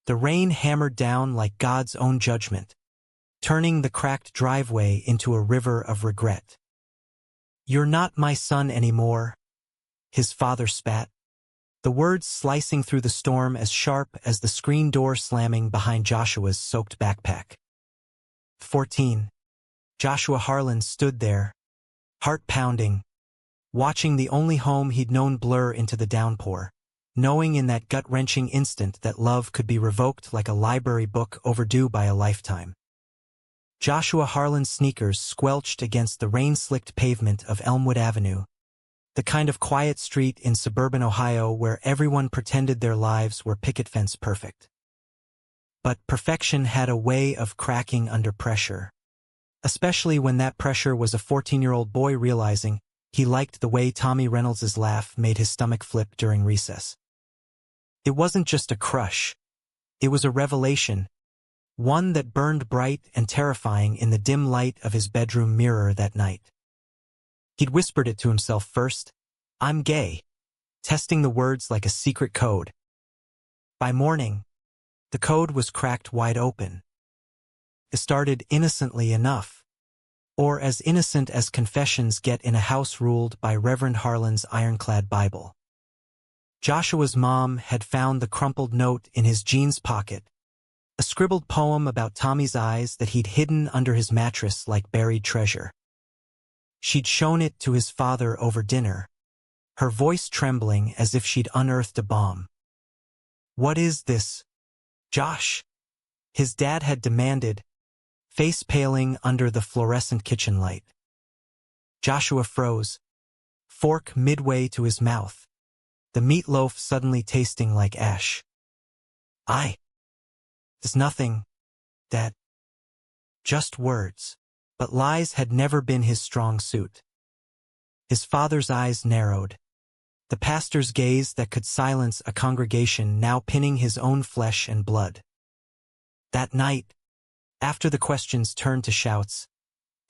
The rain hammered down like God's own judgment, turning the cracked driveway into a river of regret. "You're not my son anymore," his father spat, the words slicing through the storm as sharp as the screen door slamming behind Joshua's soaked backpack. 14. Joshua Harlan stood there, heart pounding, watching the only home he'd known blur into the downpour, knowing in that gut-wrenching instant that love could be revoked like a library book overdue by a lifetime. Joshua Harlan's sneakers squelched against the rain-slicked pavement of Elmwood Avenue, the kind of quiet street in suburban Ohio where everyone pretended their lives were picket fence perfect. But perfection had a way of cracking under pressure, especially when that pressure was a 14-year-old boy realizing he liked the way Tommy Reynolds' laugh made his stomach flip during recess. It wasn't just a crush. It was a revelation, one that burned bright and terrifying in the dim light of his bedroom mirror that night. He'd whispered it to himself first, "I'm gay," testing the words like a secret code. By morning, the code was cracked wide open. It started innocently enough, or as innocent as confessions get in a house ruled by Reverend Harlan's ironclad Bible. Joshua's mom had found the crumpled note in his jeans pocket, a scribbled poem about Tommy's eyes that he'd hidden under his mattress like buried treasure. She'd shown it to his father over dinner, her voice trembling as if she'd unearthed a bomb. "What is this, Josh?" his dad had demanded, face paling under the fluorescent kitchen light. Joshua froze, fork midway to his mouth, the meatloaf suddenly tasting like ash. There's nothing, Dad. Just words. But lies had never been his strong suit. His father's eyes narrowed, the pastor's gaze that could silence a congregation now pinning his own flesh and blood. That night, after the questions turned to shouts,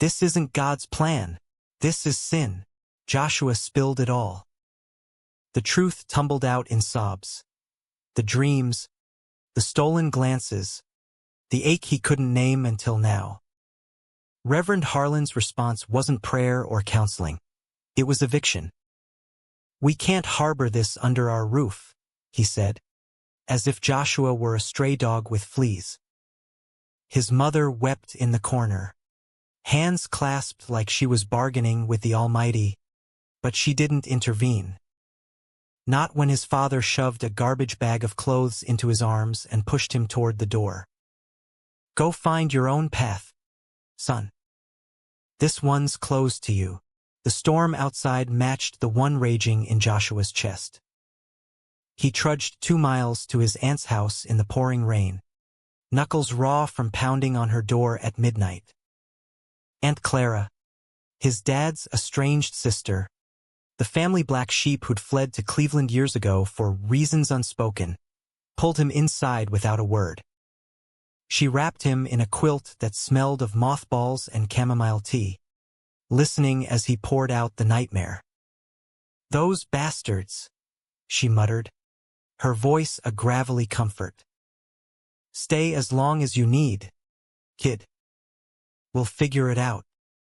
"This isn't God's plan. This is sin," Joshua spilled it all. The truth tumbled out in sobs. The dreams, the stolen glances, the ache he couldn't name until now. Reverend Harlan's response wasn't prayer or counseling. It was eviction. "We can't harbor this under our roof," he said, as if Joshua were a stray dog with fleas. His mother wept in the corner, hands clasped like she was bargaining with the Almighty, but she didn't intervene. Not when his father shoved a garbage bag of clothes into his arms and pushed him toward the door. "Go find your own path, son. This one's closed to you." The storm outside matched the one raging in Joshua's chest. He trudged 2 miles to his aunt's house in the pouring rain, knuckles raw from pounding on her door at midnight. Aunt Clara, his dad's estranged sister, the family black sheep who'd fled to Cleveland years ago for reasons unspoken, pulled him inside without a word. She wrapped him in a quilt that smelled of mothballs and chamomile tea, listening as he poured out the nightmare. "Those bastards," she muttered, her voice a gravelly comfort. "Stay as long as you need, kid. We'll figure it out."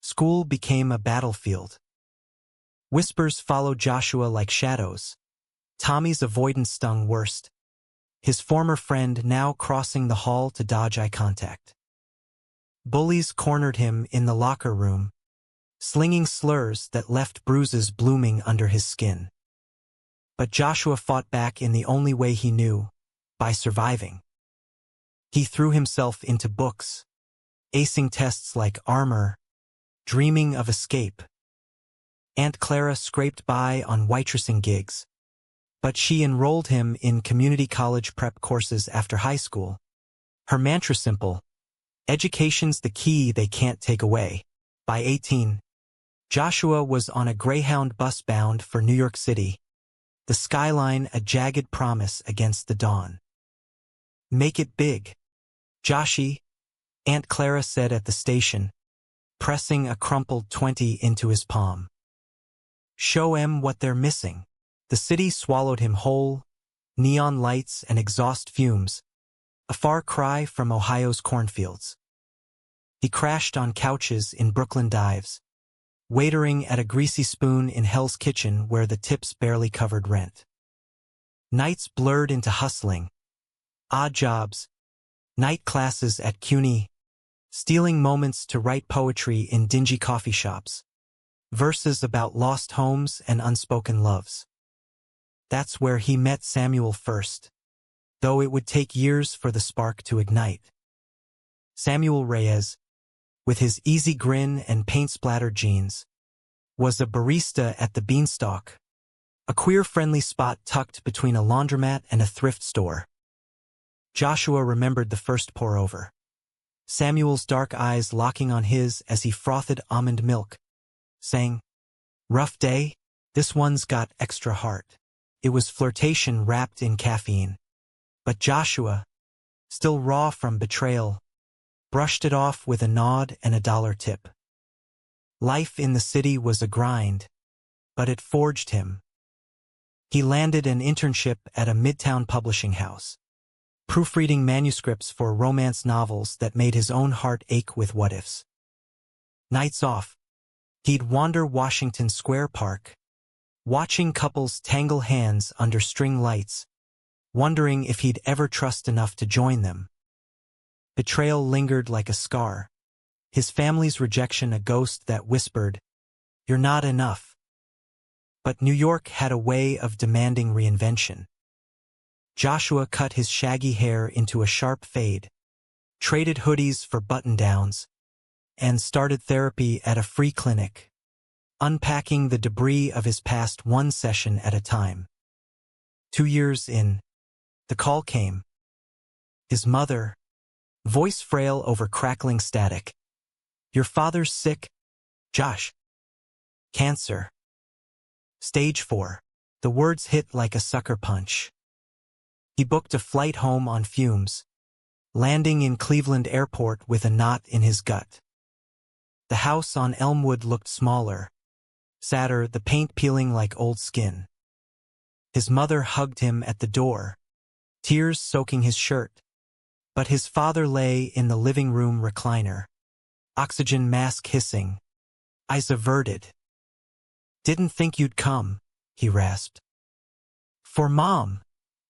School became a battlefield. Whispers followed Joshua like shadows. Tommy's avoidance stung worst, his former friend now crossing the hall to dodge eye contact. Bullies cornered him in the locker room, slinging slurs that left bruises blooming under his skin. But Joshua fought back in the only way he knew, by surviving. He threw himself into books, acing tests like armor, dreaming of escape. Aunt Clara scraped by on waitressing gigs, but she enrolled him in community college prep courses after high school. Her mantra simple: education's the key they can't take away. By 18, Joshua was on a Greyhound bus bound for New York City, the skyline a jagged promise against the dawn. "Make it big, Joshy," Aunt Clara said at the station, pressing a crumpled 20 into his palm. "Show 'em what they're missing." The city swallowed him whole, neon lights and exhaust fumes, a far cry from Ohio's cornfields. He crashed on couches in Brooklyn dives, waitering at a greasy spoon in Hell's Kitchen where the tips barely covered rent. Nights blurred into hustling, odd jobs, night classes at CUNY, stealing moments to write poetry in dingy coffee shops, verses about lost homes and unspoken loves. That's where he met Samuel first, though it would take years for the spark to ignite. Samuel Reyes, with his easy grin and paint-splattered jeans, was a barista at the Beanstalk, a queer-friendly spot tucked between a laundromat and a thrift store. Joshua remembered the first pour-over, Samuel's dark eyes locking on his as he frothed almond milk, saying, "Rough day? This one's got extra heart." It was flirtation wrapped in caffeine. But Joshua, still raw from betrayal, brushed it off with a nod and a $1 tip. Life in the city was a grind, but it forged him. He landed an internship at a midtown publishing house, proofreading manuscripts for romance novels that made his own heart ache with what-ifs. Nights off, he'd wander Washington Square Park, watching couples tangle hands under string lights, wondering if he'd ever trust enough to join them. Betrayal lingered like a scar, his family's rejection a ghost that whispered, "You're not enough." But New York had a way of demanding reinvention. Joshua cut his shaggy hair into a sharp fade, traded hoodies for button-downs, and started therapy at a free clinic, unpacking the debris of his past one session at a time. 2 years in, the call came. His mother, voice frail over crackling static. "Your father's sick, Josh. Cancer. Stage 4. The words hit like a sucker punch. He booked a flight home on fumes, landing in Cleveland Airport with a knot in his gut. The house on Elmwood looked smaller, sadder, the paint peeling like old skin. His mother hugged him at the door, tears soaking his shirt. But his father lay in the living room recliner, oxygen mask hissing, eyes averted. "Didn't think you'd come," he rasped. "For Mom,"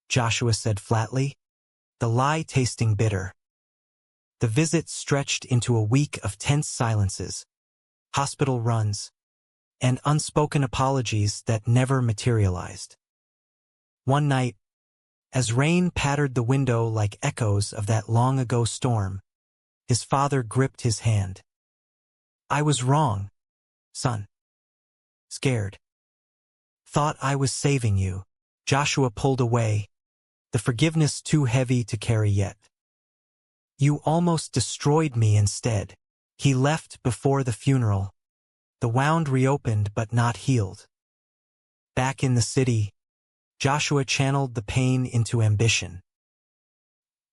Joshua said flatly, the lie tasting bitter. The visit stretched into a week of tense silences, hospital runs, and unspoken apologies that never materialized. One night, as rain pattered the window like echoes of that long-ago storm, his father gripped his hand. "I was wrong, son. Scared. Thought I was saving you." Joshua pulled away, the forgiveness too heavy to carry yet. "You almost destroyed me instead." He left before the funeral, the wound reopened but not healed. Back in the city, Joshua channeled the pain into ambition.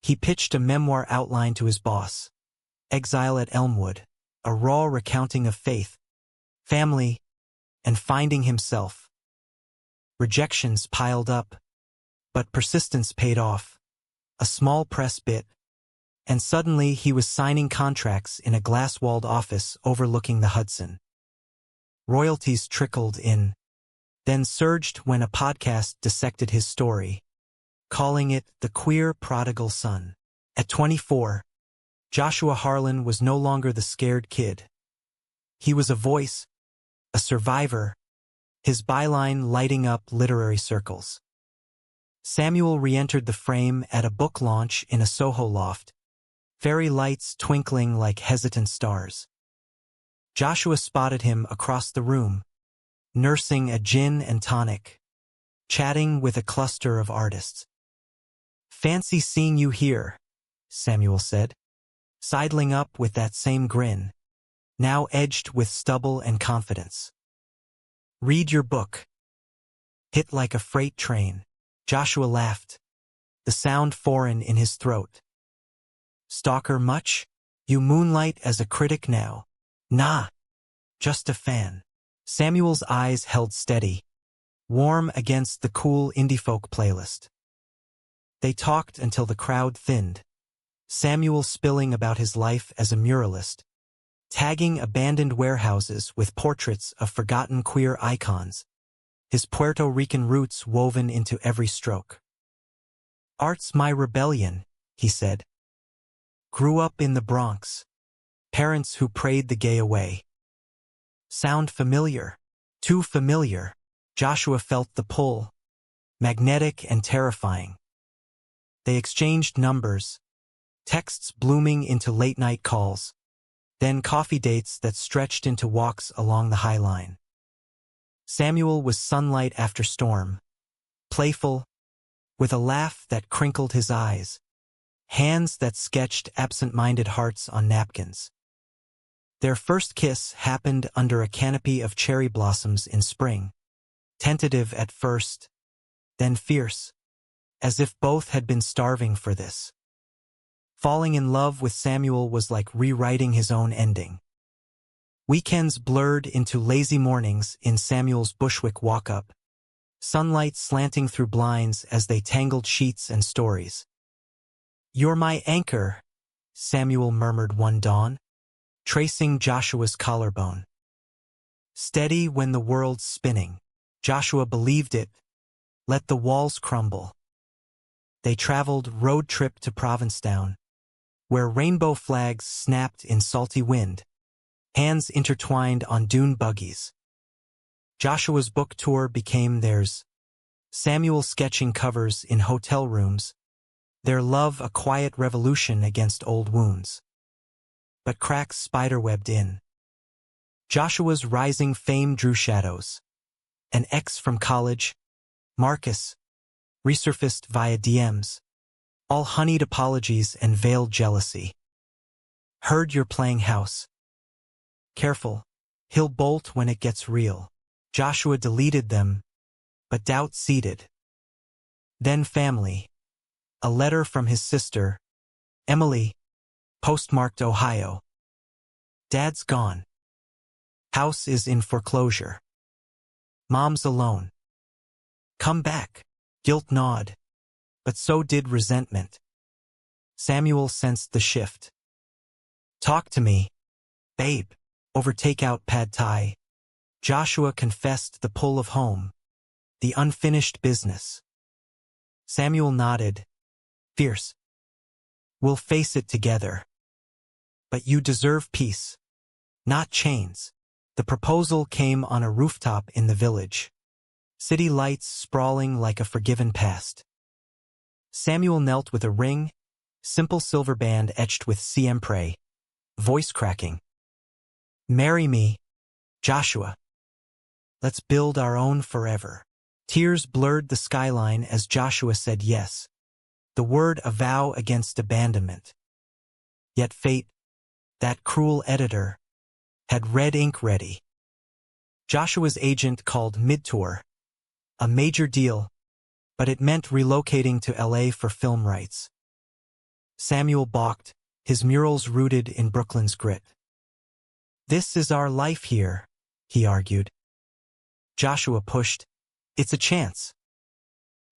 He pitched a memoir outline to his boss, Exile at Elmwood, a raw recounting of faith, family, and finding himself. Rejections piled up, but persistence paid off. A small press bit, and suddenly he was signing contracts in a glass-walled office overlooking the Hudson. Royalties trickled in, then surged when a podcast dissected his story, calling it The Queer Prodigal Son. At 24, Joshua Harlan was no longer the scared kid. He was a voice, a survivor, his byline lighting up literary circles. Samuel re-entered the frame at a book launch in a Soho loft, fairy lights twinkling like hesitant stars. Joshua spotted him across the room, nursing a gin and tonic, chatting with a cluster of artists. "Fancy seeing you here," Samuel said, sidling up with that same grin, now edged with stubble and confidence. "Read your book." Hit like a freight train, Joshua laughed, the sound foreign in his throat. "Stalker much? You moonlight as a critic now." "Nah, just a fan." Samuel's eyes held steady, warm against the cool indie folk playlist. They talked until the crowd thinned. Samuel spilling about his life as a muralist, tagging abandoned warehouses with portraits of forgotten queer icons, his Puerto Rican roots woven into every stroke. "Art's my rebellion," he said. "Grew up in the Bronx. Parents who prayed the gay away." Sound familiar? Too familiar. Joshua felt the pull, magnetic and terrifying. They exchanged numbers, texts blooming into late-night calls, then coffee dates that stretched into walks along the High Line. Samuel was sunlight after storm, playful, with a laugh that crinkled his eyes, hands that sketched absent-minded hearts on napkins. Their first kiss happened under a canopy of cherry blossoms in spring, tentative at first, then fierce, as if both had been starving for this. Falling in love with Samuel was like rewriting his own ending. Weekends blurred into lazy mornings in Samuel's Bushwick walk-up, sunlight slanting through blinds as they tangled sheets and stories. "You're my anchor," Samuel murmured one dawn, tracing Joshua's collarbone. Steady when the world's spinning. Joshua believed it. Let the walls crumble. They traveled road trip to Provincetown, where rainbow flags snapped in salty wind, hands intertwined on dune buggies. Joshua's book tour became theirs, Samuel sketching covers in hotel rooms, their love a quiet revolution against old wounds. But cracks spiderwebbed in. Joshua's rising fame drew shadows. An ex from college, Marcus, resurfaced via DMs, all honeyed apologies and veiled jealousy. "Heard you're playing house. Careful, he'll bolt when it gets real." Joshua deleted them, but doubt seeded. Then family. A letter from his sister, Emily, postmarked Ohio. "Dad's gone. House is in foreclosure. Mom's alone. Come back." Guilt gnawed, but so did resentment. Samuel sensed the shift. "Talk to me, babe," over takeout pad thai. Joshua confessed the pull of home, the unfinished business. Samuel nodded, fierce. "We'll face it together. But you deserve peace, not chains." The proposal came on a rooftop in the village, city lights sprawling like a forgiven past. Samuel knelt with a ring, simple silver band etched with Siempre, voice cracking. "Marry me, Joshua. Let's build our own forever." Tears blurred the skyline as Joshua said yes, the word a vow against abandonment. Yet fate, that cruel editor, had red ink ready. Joshua's agent called mid-tour, a major deal, but it meant relocating to LA for film rights. Samuel balked, his murals rooted in Brooklyn's grit. "This is our life here," he argued. Joshua pushed, "It's a chance.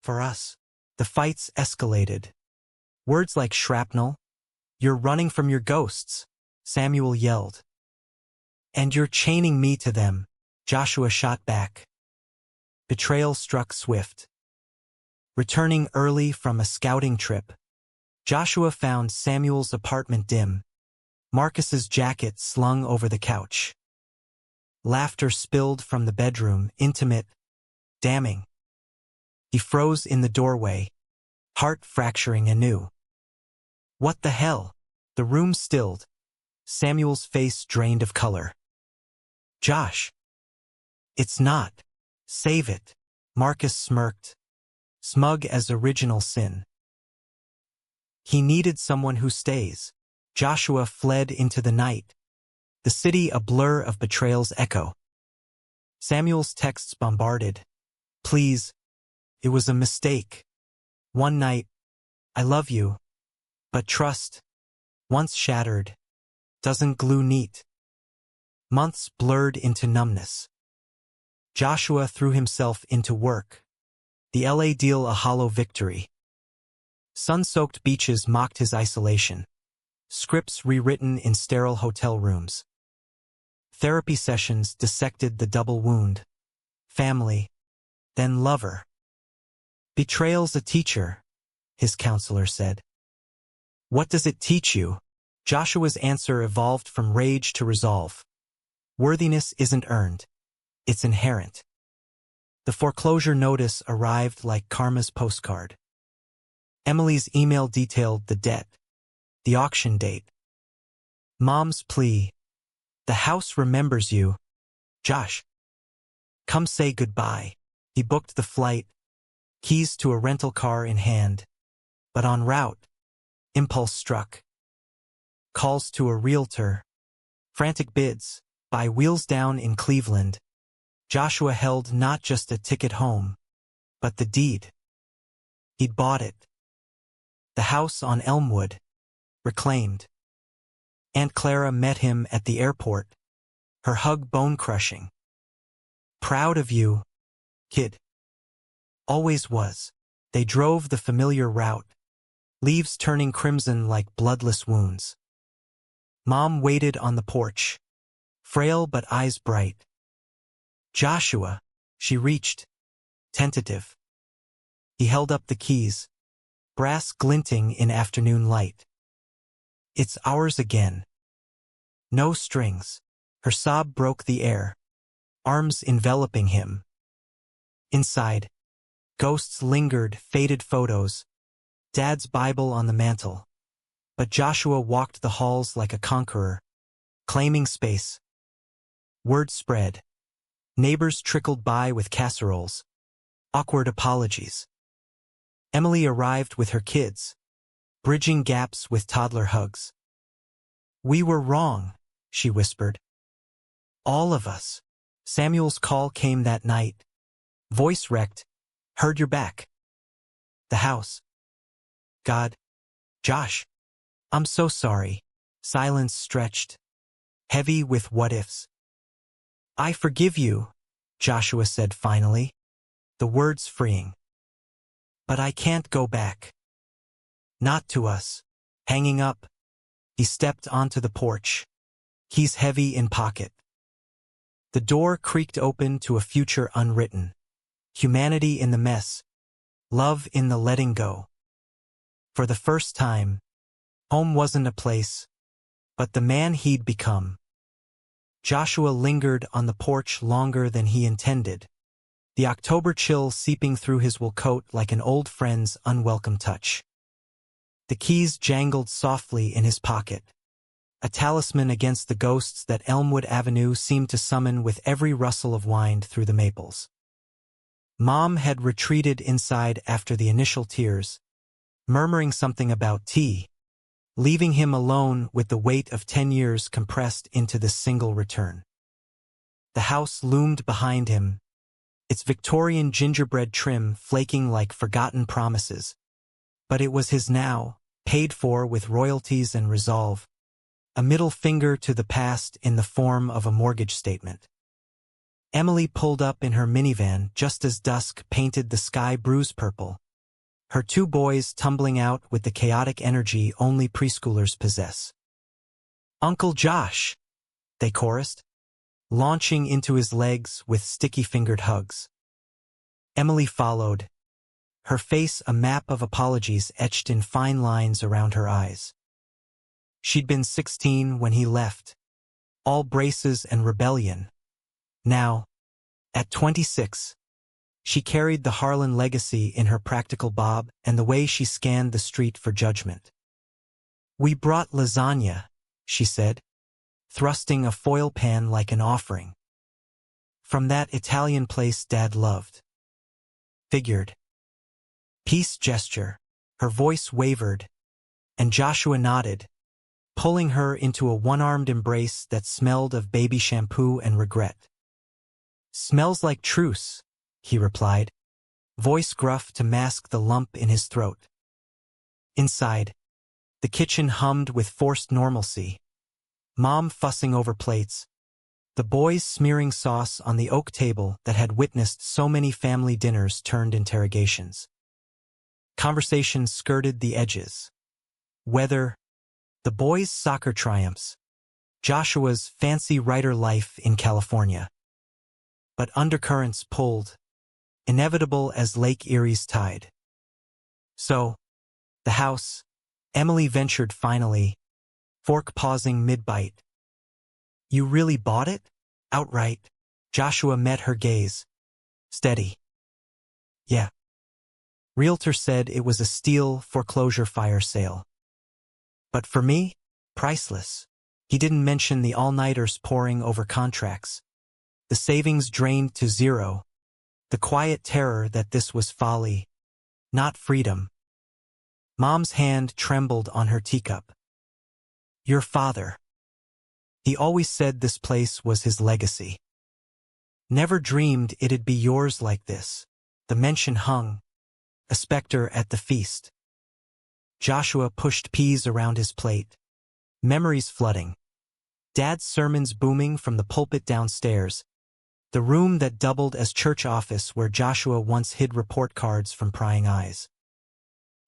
For us." The fights escalated. Words like shrapnel, "You're running from your ghosts," Samuel yelled. "And you're chaining me to them," Joshua shot back. Betrayal struck swift. Returning early from a scouting trip, Joshua found Samuel's apartment dim, Marcus's jacket slung over the couch. Laughter spilled from the bedroom, intimate, damning. He froze in the doorway, heart fracturing anew. "What the hell?" The room stilled, Samuel's face drained of color. "Josh." "It's not. Save it." Marcus smirked, smug as original sin. He needed someone who stays. Joshua fled into the night, the city a blur of betrayal's echo. Samuel's texts bombarded. "Please. It was a mistake. One night. I love you. But trust, once shattered, doesn't glue neat." Months blurred into numbness. Joshua threw himself into work, the LA deal a hollow victory. Sun-soaked beaches mocked his isolation. Scripts rewritten in sterile hotel rooms. Therapy sessions dissected the double wound. Family, then lover. Betrayal's a teacher, his counselor said. What does it teach you? Joshua's answer evolved from rage to resolve. Worthiness isn't earned. It's inherent. The foreclosure notice arrived like karma's postcard. Emily's email detailed the debt, the auction date. Mom's plea. The house remembers you. Josh. Come say goodbye. He booked the flight, keys to a rental car in hand. But en route, impulse struck. Calls to a realtor. Frantic bids. Buy wheels down in Cleveland. Joshua held not just a ticket home, but the deed. He'd bought it. The house on Elmwood, reclaimed. Aunt Clara met him at the airport, her hug bone-crushing. Proud of you, kid. Always was. They drove the familiar route, leaves turning crimson like bloodless wounds. Mom waited on the porch, frail but eyes bright. Joshua, she reached, tentative. He held up the keys, brass glinting in afternoon light. It's ours again. No strings. Her sob broke the air, arms enveloping him. Inside, ghosts lingered, faded photos, Dad's Bible on the mantel. But Joshua walked the halls like a conqueror, claiming space. Word spread. Neighbors trickled by with casseroles. Awkward apologies. Emily arrived with her kids, bridging gaps with toddler hugs. We were wrong, she whispered. All of us. Samuel's call came that night. Voice wrecked. Heard you're back. The house. God. Josh. I'm so sorry. Silence stretched, heavy with what-ifs. I forgive you, Joshua said finally, the words freeing. But I can't go back. Not to us. Hanging up, he stepped onto the porch, keys heavy in pocket. The door creaked open to a future unwritten. Humanity in the mess, love in the letting go. For the first time, home wasn't a place, but the man he'd become. Joshua lingered on the porch longer than he intended, the October chill seeping through his wool coat like an old friend's unwelcome touch. The keys jangled softly in his pocket, a talisman against the ghosts that Elmwood Avenue seemed to summon with every rustle of wind through the maples. Mom had retreated inside after the initial tears, murmuring something about tea, leaving him alone with the weight of 10 years compressed into this single return. The house loomed behind him, its Victorian gingerbread trim flaking like forgotten promises. But it was his now, paid for with royalties and resolve, a middle finger to the past in the form of a mortgage statement. Emily pulled up in her minivan just as dusk painted the sky bruise purple, her 2 boys tumbling out with the chaotic energy only preschoolers possess. Uncle Josh, they chorused, launching into his legs with sticky-fingered hugs. Emily followed, her face a map of apologies etched in fine lines around her eyes. She'd been 16 when he left, all braces and rebellion. Now, at 26, she carried the Harlan legacy in her practical bob and the way she scanned the street for judgment. We brought lasagna, she said, thrusting a foil pan like an offering. From that Italian place Dad loved. Figured. Peace gesture, her voice wavered, and Joshua nodded, pulling her into a one-armed embrace that smelled of baby shampoo and regret. Smells like truce, he replied, voice gruff to mask the lump in his throat. Inside, the kitchen hummed with forced normalcy, Mom fussing over plates, the boys smearing sauce on the oak table that had witnessed so many family dinners turned interrogations. Conversations skirted the edges. Weather, the boys' soccer triumphs, Joshua's fancy writer life in California. But undercurrents pulled, inevitable as Lake Erie's tide. So, the house, Emily ventured finally, fork pausing mid-bite. You really bought it? Outright. Joshua met her gaze. Steady. Yeah. Realtor said it was a steal foreclosure fire sale. But for me, priceless. He didn't mention the all-nighters poring over contracts. The savings drained to zero. The quiet terror that this was folly, not freedom. Mom's hand trembled on her teacup. Your father. He always said this place was his legacy. Never dreamed it'd be yours like this. The mention hung, a specter at the feast. Joshua pushed peas around his plate. Memories flooding. Dad's sermons booming from the pulpit downstairs. The room that doubled as church office where Joshua once hid report cards from prying eyes.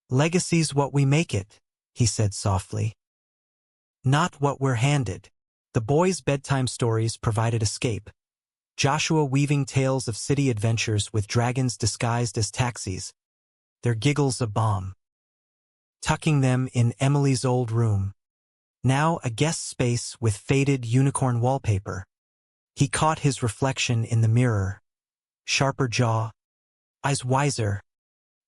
Legacy's what we make it, he said softly. Not what we're handed. The boys' bedtime stories provided escape. Joshua weaving tales of city adventures with dragons disguised as taxis. Their giggles a balm. Tucking them in Emily's old room. Now a guest space with faded unicorn wallpaper. He caught his reflection in the mirror. Sharper jaw. Eyes wiser.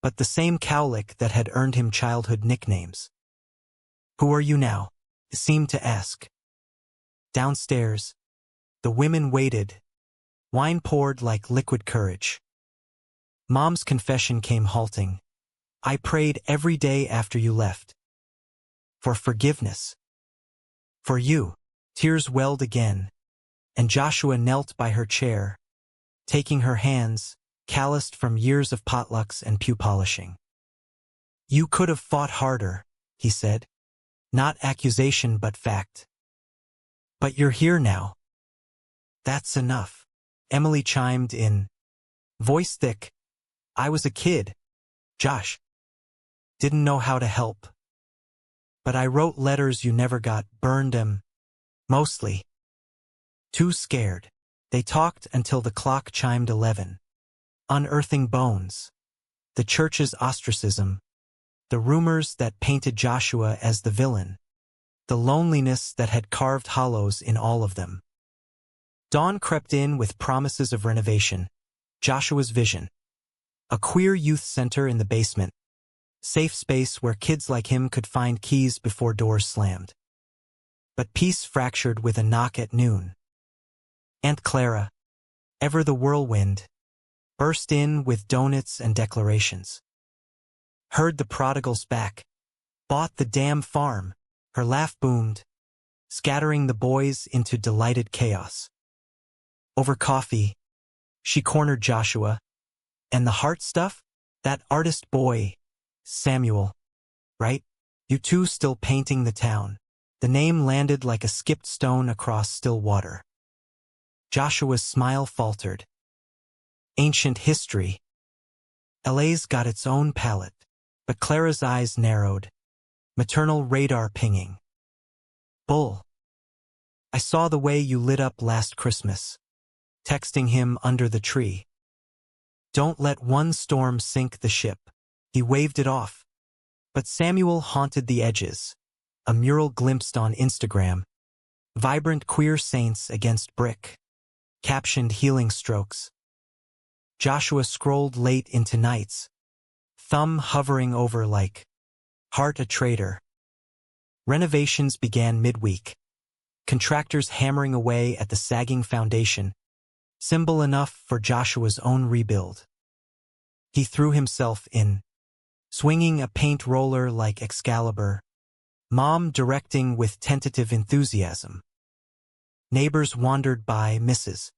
But the same cowlick that had earned him childhood nicknames. Who are you now? He seemed to ask. Downstairs. The women waited. Wine poured like liquid courage. Mom's confession came halting. I prayed every day after you left. For forgiveness. For you. Tears welled again. And Joshua knelt by her chair, taking her hands, calloused from years of potlucks and pew polishing. You could have fought harder, he said. Not accusation but fact. But you're here now. That's enough. Emily chimed in. Voice thick. I was a kid. Josh. Didn't know how to help. But I wrote letters you never got, burned them. Mostly. Too scared. They talked until the clock chimed 11. Unearthing bones. The church's ostracism. The rumors that painted Joshua as the villain. The loneliness that had carved hollows in all of them. Dawn crept in with promises of renovation. Joshua's vision. A queer youth center in the basement. Safe space where kids like him could find keys before doors slammed. But peace fractured with a knock at noon. Aunt Clara, ever the whirlwind, burst in with donuts and declarations. Heard the prodigals back. Bought the damn farm. Her laugh boomed, scattering the boys into delighted chaos. Over coffee, she cornered Joshua. And the heart stuff? That artist boy, Samuel, right? You two still painting the town. The name landed like a skipped stone across still water. Joshua's smile faltered. Ancient history. LA's got its own palette, but Clara's eyes narrowed. Maternal radar pinging. Bull. I saw the way you lit up last Christmas. Texting him under the tree. Don't let one storm sink the ship. He waved it off. But Samuel haunted the edges. A mural glimpsed on Instagram. Vibrant queer saints against brick. Captioned healing strokes. Joshua scrolled late into nights. Thumb hovering over like, heart a traitor. Renovations began midweek. Contractors hammering away at the sagging foundation. Symbol enough for Joshua's own rebuild. He threw himself in. Swinging a paint roller like Excalibur. Mom directing with tentative enthusiasm. Neighbors wandered by Mrs.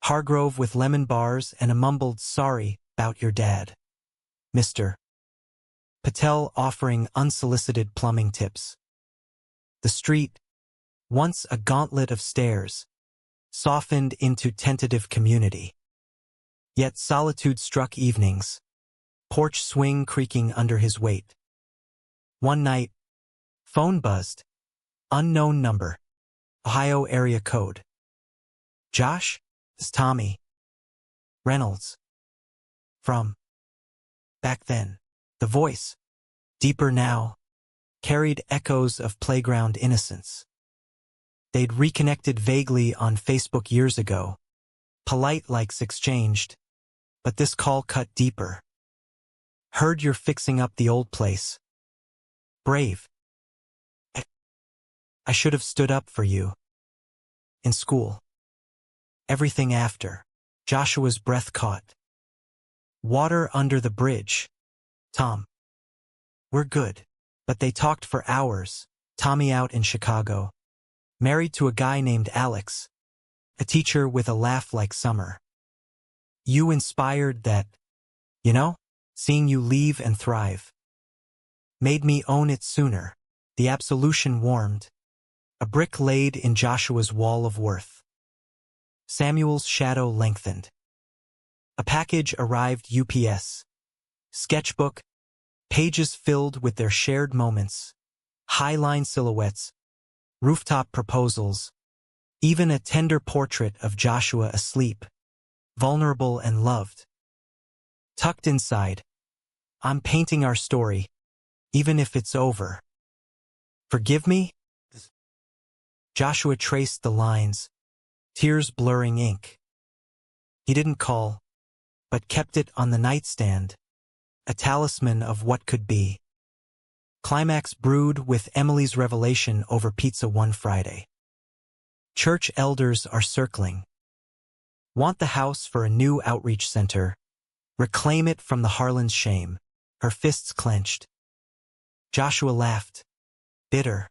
Hargrove with lemon bars and a mumbled sorry about your dad. Mr. Patel offering unsolicited plumbing tips. The street, once a gauntlet of stairs, softened into tentative community. Yet solitude struck evenings. porch swing creaking under his weight. One night, phone buzzed. Unknown number. Ohio area code. Josh? It's Tommy. Reynolds. From. Back then. The voice, deeper now, carried echoes of playground innocence. They'd reconnected vaguely on Facebook years ago. Polite likes exchanged. But this call cut deeper. Heard you're fixing up the old place. Brave. I should have stood up for you. In school. Everything after. Joshua's breath caught. Water under the bridge. Tom. We're good. But they talked for hours. Tommy out in Chicago. Married to a guy named Alex. A teacher with a laugh like summer. You inspired that, seeing you leave and thrive. Made me own it sooner. The absolution warmed. A brick laid in Joshua's wall of worth. Samuel's shadow lengthened. A package arrived UPS. Sketchbook. Pages filled with their shared moments. High-line silhouettes. Rooftop proposals. Even a tender portrait of Joshua asleep. Vulnerable and loved. Tucked inside. I'm painting our story. Even if it's over. Forgive me? Joshua traced the lines. Tears blurring ink. He didn't call, but kept it on the nightstand. A talisman of what could be. Climax brewed with Emily's revelation over pizza one Friday. Church elders are circling. Want the house for a new outreach center. Reclaim it from the Harlan's shame. Her fists clenched. Joshua laughed. Bitter.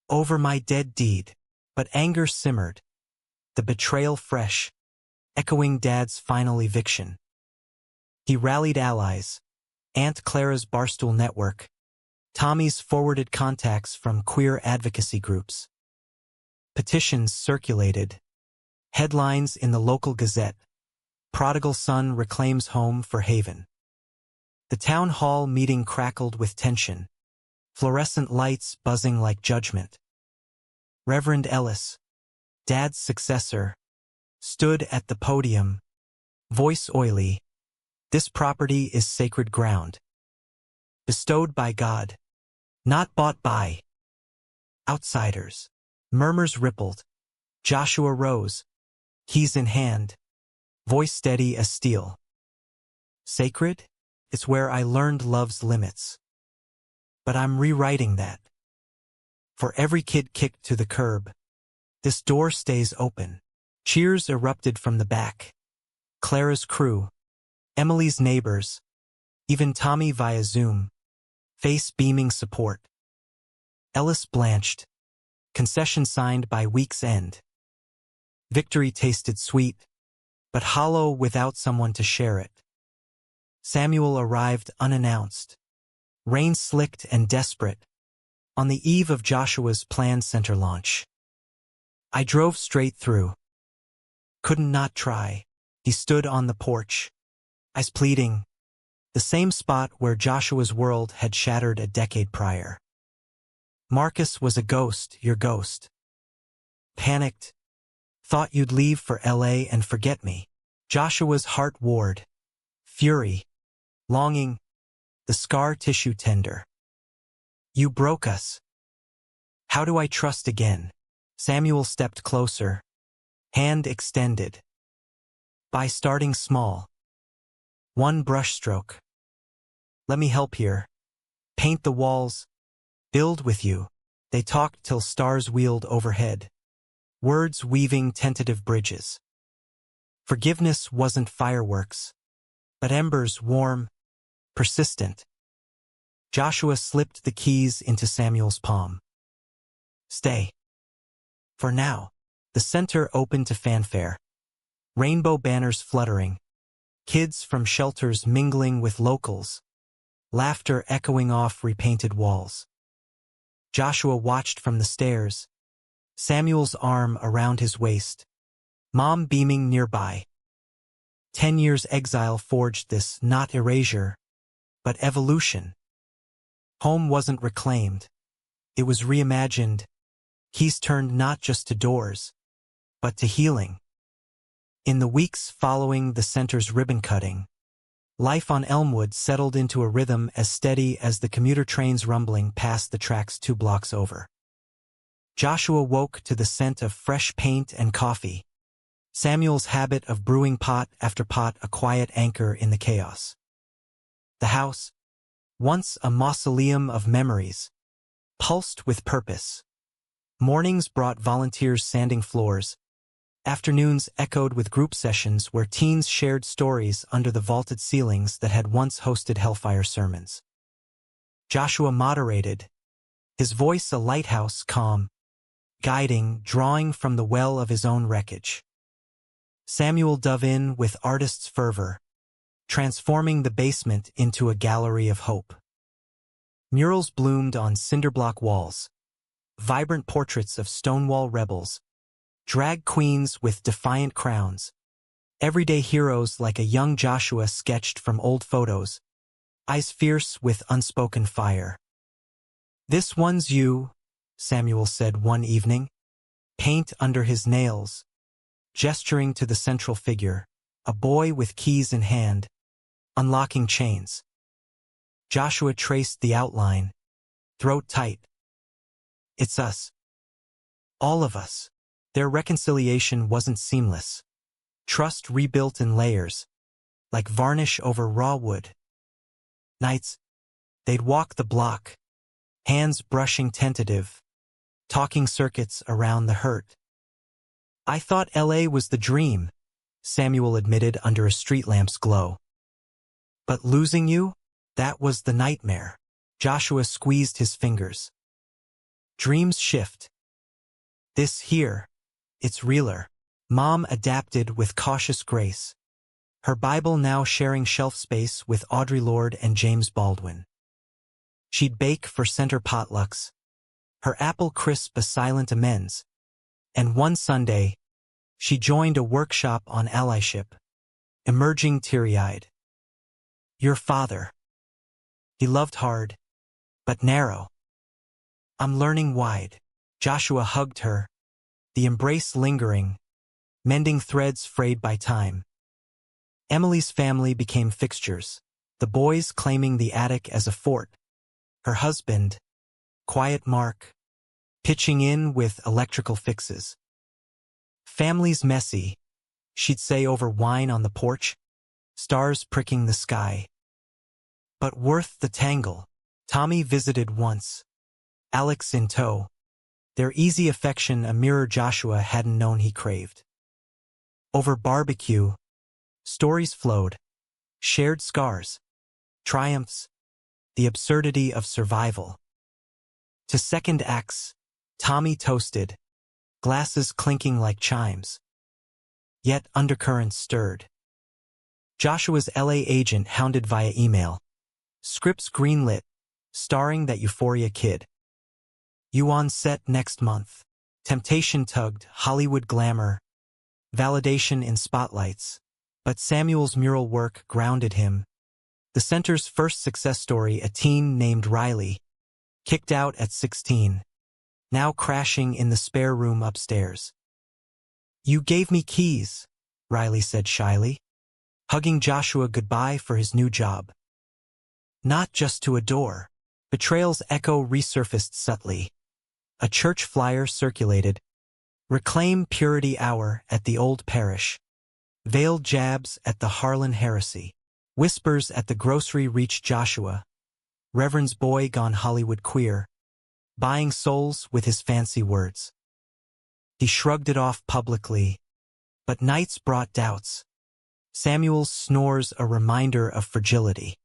Over my dead deed. But anger simmered. The betrayal fresh. Echoing Dad's final eviction. He rallied allies. Aunt Clara's Barstool Network. Tommy's forwarded contacts from queer advocacy groups. Petitions circulated. Headlines in the local gazette. Prodigal son reclaims home for Haven. The town hall meeting crackled with tension. Fluorescent lights buzzing like judgment. Reverend Ellis, Dad's successor, stood at the podium. Voice oily. This property is sacred ground. Bestowed by God. Not bought by outsiders. Murmurs rippled. Joshua rose. Keys in hand. Voice steady as steel. Sacred? It's where I learned love's limits. But I'm rewriting that. For every kid kicked to the curb. This door stays open. Cheers erupted from the back. Clara's crew. Emily's neighbors. Even Tommy via Zoom. Face beaming support. Ellis blanched. Concession signed by week's end. Victory tasted sweet, but hollow without someone to share it. Samuel arrived unannounced. Rain slicked and desperate. On the eve of Joshua's planned center launch. I drove straight through. Couldn't not try. He stood on the porch. Eyes pleading. The same spot where Joshua's world had shattered a decade prior. Marcus was a ghost, your ghost. Panicked. Thought you'd leave for LA and forget me. Joshua's heart warred. Fury. Longing. The scar tissue tender. You broke us. How do I trust again? Samuel stepped closer. Hand extended. By starting small. One brushstroke. Let me help here. Paint the walls. Build with you. They talked till stars wheeled overhead. Words weaving tentative bridges. Forgiveness wasn't fireworks, but embers warm, persistent. Joshua slipped the keys into Samuel's palm. Stay. For now. The center opened to fanfare. Rainbow banners fluttering. Kids from shelters mingling with locals. Laughter echoing off repainted walls. Joshua watched from the stairs. Samuel's arm around his waist. Mom beaming nearby. 10 years exile forged this, not erasure, but evolution. Home wasn't reclaimed. It was reimagined. Keys turned not just to doors, but to healing. In the weeks following the center's ribbon cutting, life on Elmwood settled into a rhythm as steady as the commuter trains rumbling past the tracks 2 blocks over. Joshua woke to the scent of fresh paint and coffee. Samuel's habit of brewing pot after pot, a quiet anchor in the chaos. The house, once a mausoleum of memories, pulsed with purpose. Mornings brought volunteers sanding floors. Afternoons echoed with group sessions where teens shared stories under the vaulted ceilings that had once hosted Hellfire sermons. Joshua moderated, his voice a lighthouse, calm, guiding, drawing from the well of his own wreckage. Samuel dove in with artist's fervor, transforming the basement into a gallery of hope. Murals bloomed on cinderblock walls, vibrant portraits of Stonewall rebels, drag queens with defiant crowns, everyday heroes like a young Joshua sketched from old photos, eyes fierce with unspoken fire. "This one's you," Samuel said one evening, paint under his nails, gesturing to the central figure, a boy with keys in hand, unlocking chains. Joshua traced the outline, throat tight. "It's us. All of us." Their reconciliation wasn't seamless. Trust rebuilt in layers, like varnish over raw wood. Nights, they'd walk the block, hands brushing tentative, talking circuits around the hurt. "I thought LA was the dream," Samuel admitted under a street lamp's glow. "But losing you, that was the nightmare." Joshua squeezed his fingers. "Dreams shift. This here, it's realer." Mom adapted with cautious grace, her Bible now sharing shelf space with Audre Lorde and James Baldwin. She'd bake for center potlucks, her apple crisp a silent amends, and one Sunday, she joined a workshop on allyship, emerging teary-eyed. "Your father. He loved hard, but narrow. I'm learning wide." Joshua hugged her, the embrace lingering, mending threads frayed by time. Emily's family became fixtures, the boys claiming the attic as a fort. Her husband, quiet Mark, pitching in with electrical fixes. "Family's messy," she'd say over wine on the porch, stars pricking the sky. "But worth the tangle." Tommy visited once, Alex in tow, their easy affection a mirror Joshua hadn't known he craved. Over barbecue, stories flowed, shared scars, triumphs, the absurdity of survival. To second acts, Tommy toasted, glasses clinking like chimes. Yet undercurrents stirred. Joshua's LA agent hounded via email. Scripts greenlit, starring that Euphoria kid. "You on set next month." Temptation tugged, Hollywood glamour, validation in spotlights. But Samuel's mural work grounded him. The center's first success story, a teen named Riley, kicked out at 16, now crashing in the spare room upstairs. "You gave me keys," Riley said shyly, hugging Joshua goodbye for his new job. Not just to a door. Betrayal's echo resurfaced subtly. A church flyer circulated. "Reclaim Purity Hour at the Old Parish." Veiled jabs at the Harlan heresy. Whispers at the grocery reached Joshua. Reverend's boy gone Hollywood queer, buying souls with his fancy words. He shrugged it off publicly, but nights brought doubts. Samuel's snores a reminder of fragility.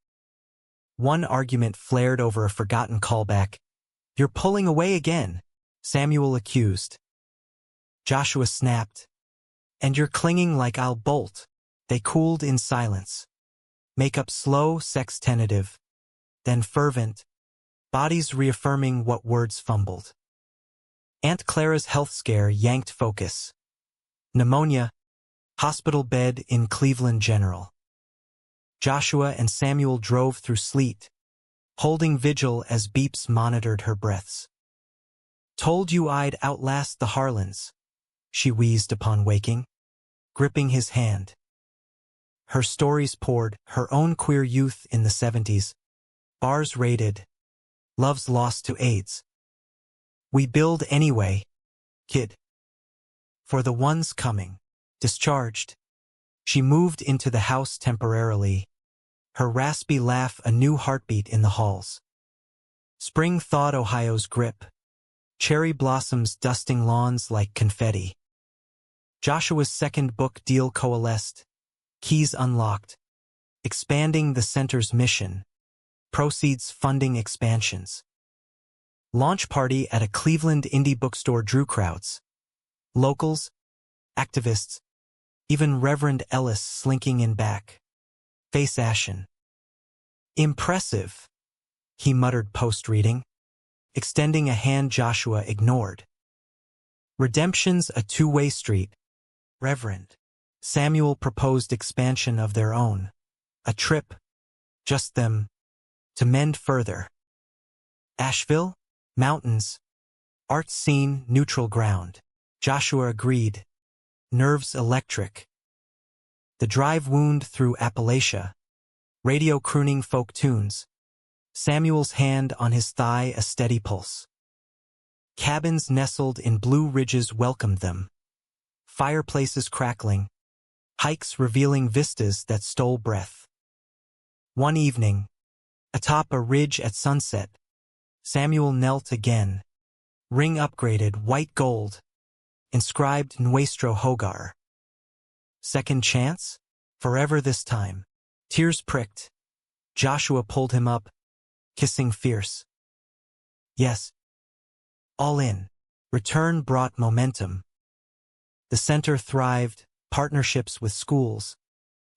One argument flared over a forgotten callback. "You're pulling away again," Samuel accused. Joshua snapped. "And you're clinging like I'll bolt." They cooled in silence. Makeup slow, sex tentative, then fervent, bodies reaffirming what words fumbled. Aunt Clara's health scare yanked focus. Pneumonia, Hospital bed in Cleveland General. Joshua and Samuel drove through sleet, holding vigil as beeps monitored her breaths. "Told you I'd outlast the Harlans," she wheezed upon waking, gripping his hand. Her stories poured, her own queer youth in the 70s, bars raided, love's lost to AIDS. "We build anyway, kid. For the ones coming." Discharged, she moved into the house temporarily, her raspy laugh a new heartbeat in the halls. Spring thawed Ohio's grip, cherry blossoms dusting lawns like confetti. Joshua's second book deal coalesced, keys unlocked, expanding the center's mission, proceeds funding expansions. Launch party at a Cleveland indie bookstore drew crowds. Locals, activists, even Reverend Ellis slinking in back, face ashen. "Impressive," he muttered post-reading, extending a hand Joshua ignored. "Redemption's a two-way street, Reverend." Samuel proposed expansion of their own. A trip, just them, to mend further. Asheville? Mountains. Art scene, neutral ground. Joshua agreed. Nerves electric. The drive wound through Appalachia. Radio crooning folk tunes. Samuel's hand on his thigh a steady pulse. Cabins nestled in Blue Ridges welcomed them. Fireplaces crackling. Hikes revealing vistas that stole breath. One evening, atop a ridge at sunset, Samuel knelt again. Ring upgraded, white gold. Inscribed Nuestro Hogar. Second chance? Forever this time. Tears pricked. Joshua pulled him up, kissing fierce. Yes. All in. Return brought momentum. The center thrived, partnerships with schools,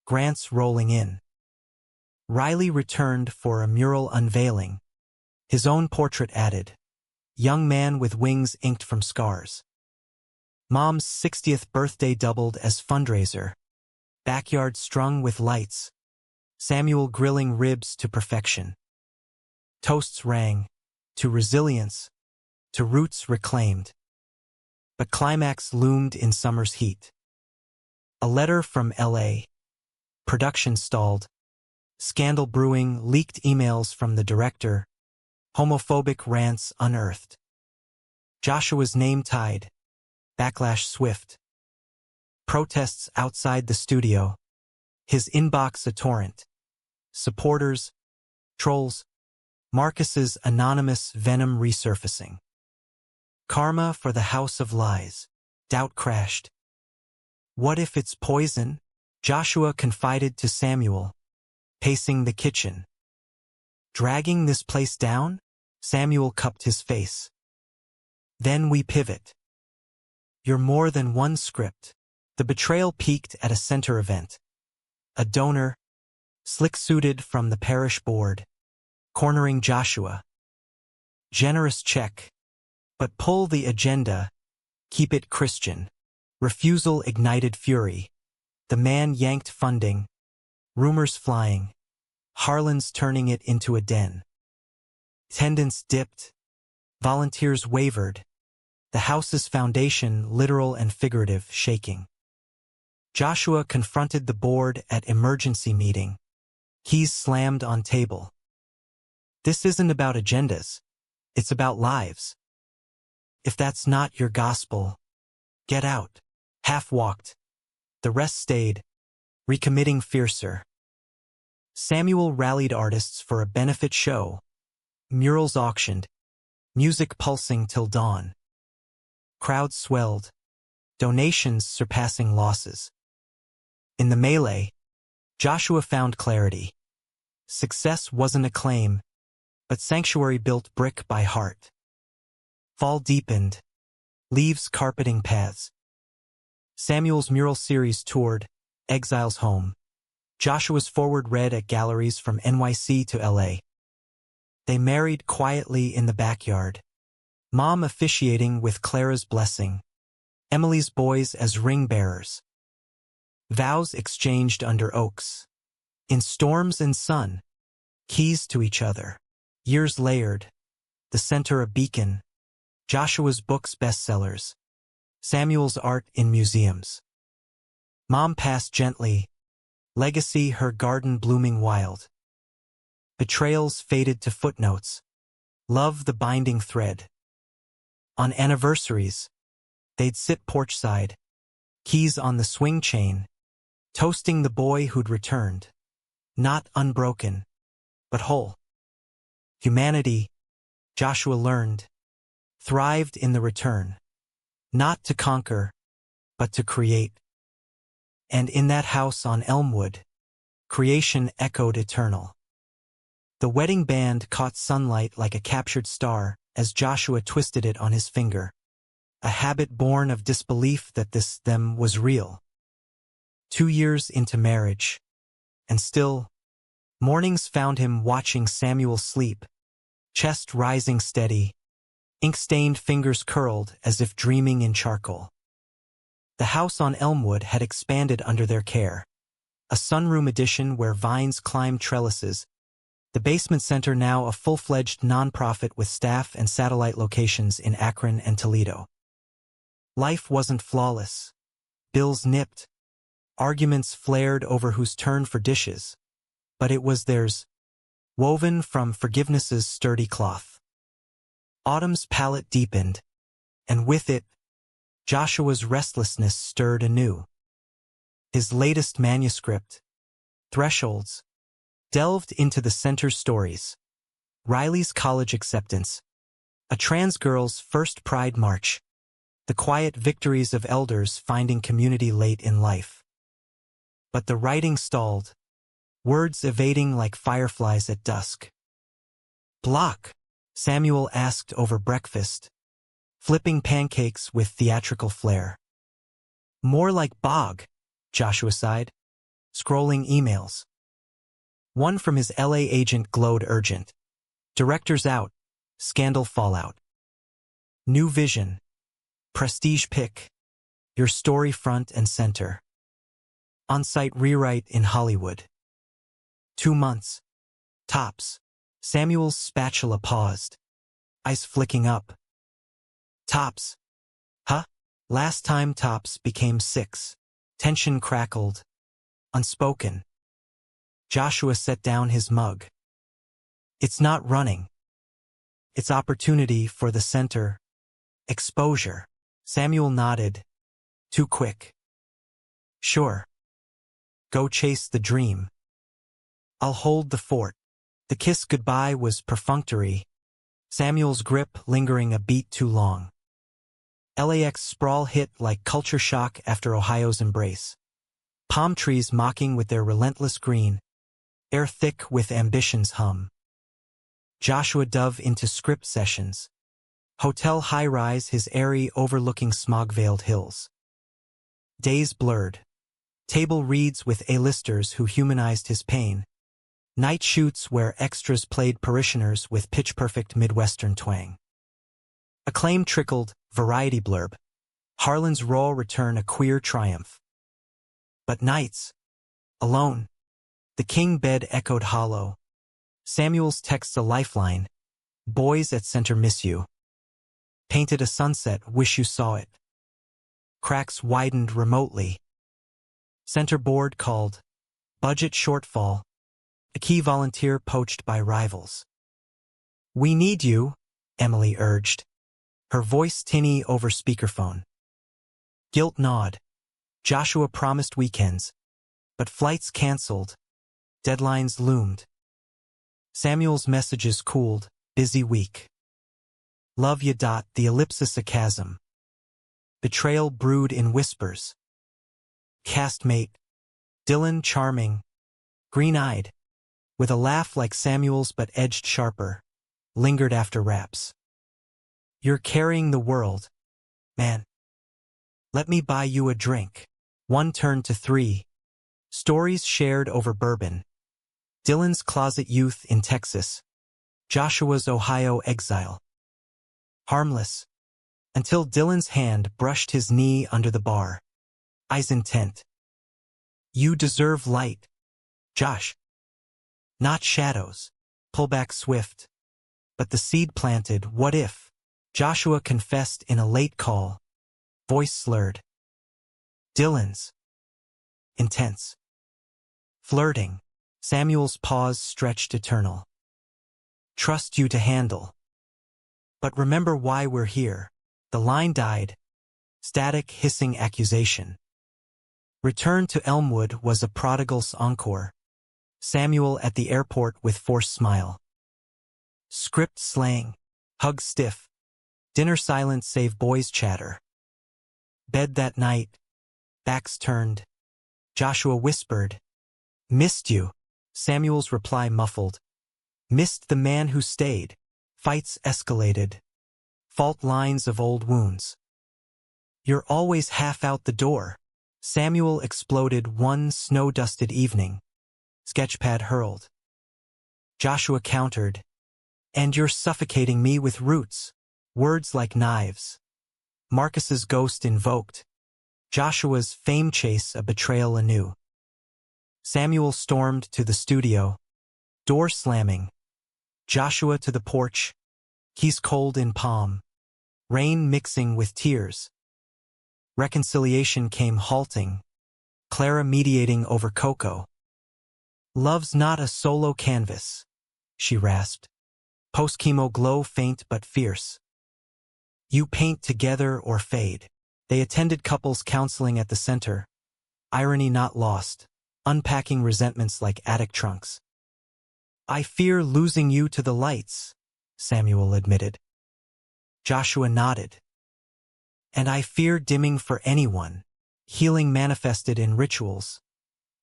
grants rolling in. Riley returned for a mural unveiling. His own portrait added. Young man with wings inked from scars. Mom's 60th birthday doubled as fundraiser. Backyard strung with lights. Samuel grilling ribs to perfection. Toasts rang. To resilience. To roots reclaimed. But climax loomed in summer's heat. A letter from L.A. Production stalled. Scandal brewing, leaked emails from the director. Homophobic rants unearthed. Joshua's name tied. Backlash swift. Protests outside the studio. His inbox a torrent. Supporters, trolls, Marcus's anonymous venom resurfacing. Karma for the house of lies. Doubt crashed. What if it's poison? Joshua confided to Samuel, pacing the kitchen. Dragging this place down? Samuel cupped his face. Then we pivot. You're more than one script. The betrayal peaked at a center event. A donor, slick-suited from the parish board, cornering Joshua. Generous check. But pull the agenda. Keep it Christian. Refusal ignited fury. The man yanked funding. Rumors flying. Harlan's turning it into a den. Attendance dipped. Volunteers wavered. The house's foundation, literal and figurative, shaking. Joshua confronted the board at emergency meeting. Keys slammed on table. This isn't about agendas. It's about lives. If that's not your gospel, get out. Half walked. The rest stayed, recommitting fiercer. Samuel rallied artists for a benefit show. Murals auctioned. Music pulsing till dawn. Crowds swelled. Donations surpassing losses. In the melee, Joshua found clarity. Success wasn't a claim, but sanctuary built brick by heart. Fall deepened. Leaves carpeting paths. Samuel's mural series toured, Exile's Home. Joshua's forward read at galleries from NYC to LA. They married quietly in the backyard. Mom officiating with Clara's blessing. Emily's boys as ring bearers. Vows exchanged under oaks. In storms and sun, keys to each other. Years layered, the center a beacon. Joshua's books bestsellers. Samuel's art in museums. Mom passed gently. Legacy her garden blooming wild. Betrayals faded to footnotes. Love the binding thread. On anniversaries, they'd sit porchside, keys on the swing chain, toasting the boy who'd returned. Not unbroken, but whole. Humanity, Joshua learned, thrived in the return. Not to conquer, but to create. And in that house on Elmwood, creation echoed eternal. The wedding band caught sunlight like a captured star as Joshua twisted it on his finger. A habit born of disbelief that this them was real. 2 years into marriage, and still, mornings found him watching Samuel sleep, chest rising steady, ink-stained fingers curled as if dreaming in charcoal. The house on Elmwood had expanded under their care. A sunroom addition where vines climbed trellises. The basement center now a full-fledged nonprofit with staff and satellite locations in Akron and Toledo. Life wasn't flawless. Bills nipped. Arguments flared over whose turn for dishes. But it was theirs, woven from forgiveness's sturdy cloth. Autumn's palette deepened, and with it, Joshua's restlessness stirred anew. His latest manuscript, Thresholds, delved into the center's stories. Riley's college acceptance, a trans girl's first Pride March, the quiet victories of elders finding community late in life. But the writing stalled, words evading like fireflies at dusk. "Block?" Samuel asked over breakfast, flipping pancakes with theatrical flair. "More like bog," Joshua sighed, scrolling emails. One from his LA agent glowed urgent. "Director's out. Scandal fallout. New vision. Prestige pick. Your story front and center. On-site rewrite in Hollywood. 2 months. Tops." Samuel's spatula paused, eyes flicking up. "Tops? Huh?" Last time tops became 6. Tension crackled. Unspoken. Joshua set down his mug. "It's not running. It's opportunity for the center. Exposure." Samuel nodded. "Too quick." "Sure. Go chase the dream. I'll hold the fort." The kiss goodbye was perfunctory, Samuel's grip lingering a beat too long. LAX sprawl hit like culture shock after Ohio's embrace. Palm trees mocking with their relentless green, air thick with ambition's hum. Joshua dove into script sessions. Hotel high-rise, his airy overlooking smog-veiled hills. Days blurred. Table reads with A-listers who humanized his pain. Night shoots where extras played parishioners with pitch-perfect Midwestern twang. Acclaim trickled, variety blurb. Harlan's raw return a queer triumph. But nights, alone, the king bed echoed hollow. Samuel's texts a lifeline. "Boys at center miss you. Painted a sunset, wish you saw it." Cracks widened remotely. Center board called. Budget shortfall. A key volunteer poached by rivals. "We need you," Emily urged, her voice tinny over speakerphone. Guilt gnawed. Joshua promised weekends, but flights canceled. Deadlines loomed. Samuel's messages cooled, busy week. "Love ya. The ellipsis a chasm. Betrayal brewed in whispers." Castmate, Dylan charming, green-eyed, with a laugh like Samuel's but edged sharper, lingered after raps. "You're carrying the world, man. Let me buy you a drink." One turned to 3. Stories shared over bourbon. Dylan's closet youth in Texas. Joshua's Ohio exile. Harmless, until Dylan's hand brushed his knee under the bar. Eyes intent. You deserve light, Josh. Not shadows. Pull back swift. But the seed planted, what if? Joshua confessed in a late call, voice slurred. Dylan's. Intense. Flirting. Samuel's pause stretched eternal. Trust you to handle. But remember why we're here. The line died. Static, hissing accusation. Return to Elmwood was a prodigal's encore. Samuel at the airport with forced smile. Script slang. Hug stiff. Dinner silence save boys chatter. Bed that night. Backs turned. Joshua whispered. Missed you. Samuel's reply muffled. Missed the man who stayed. Fights escalated. Fault lines of old wounds. You're always half out the door. Samuel exploded one snow-dusted evening. Sketchpad hurled. Joshua countered. And you're suffocating me with roots. Words like knives. Marcus's ghost invoked. Joshua's fame chase a betrayal anew. Samuel stormed to the studio. Door slamming. Joshua to the porch. Keys cold in palm. Rain mixing with tears. Reconciliation came halting. Clara mediating over Coco. Love's not a solo canvas, she rasped. Post-chemo glow faint but fierce. You paint together or fade. They attended couples counseling at the center. Irony not lost. Unpacking resentments like attic trunks. I fear losing you to the lights, Samuel admitted. Joshua nodded. And I fear dimming for anyone. Healing manifested in rituals.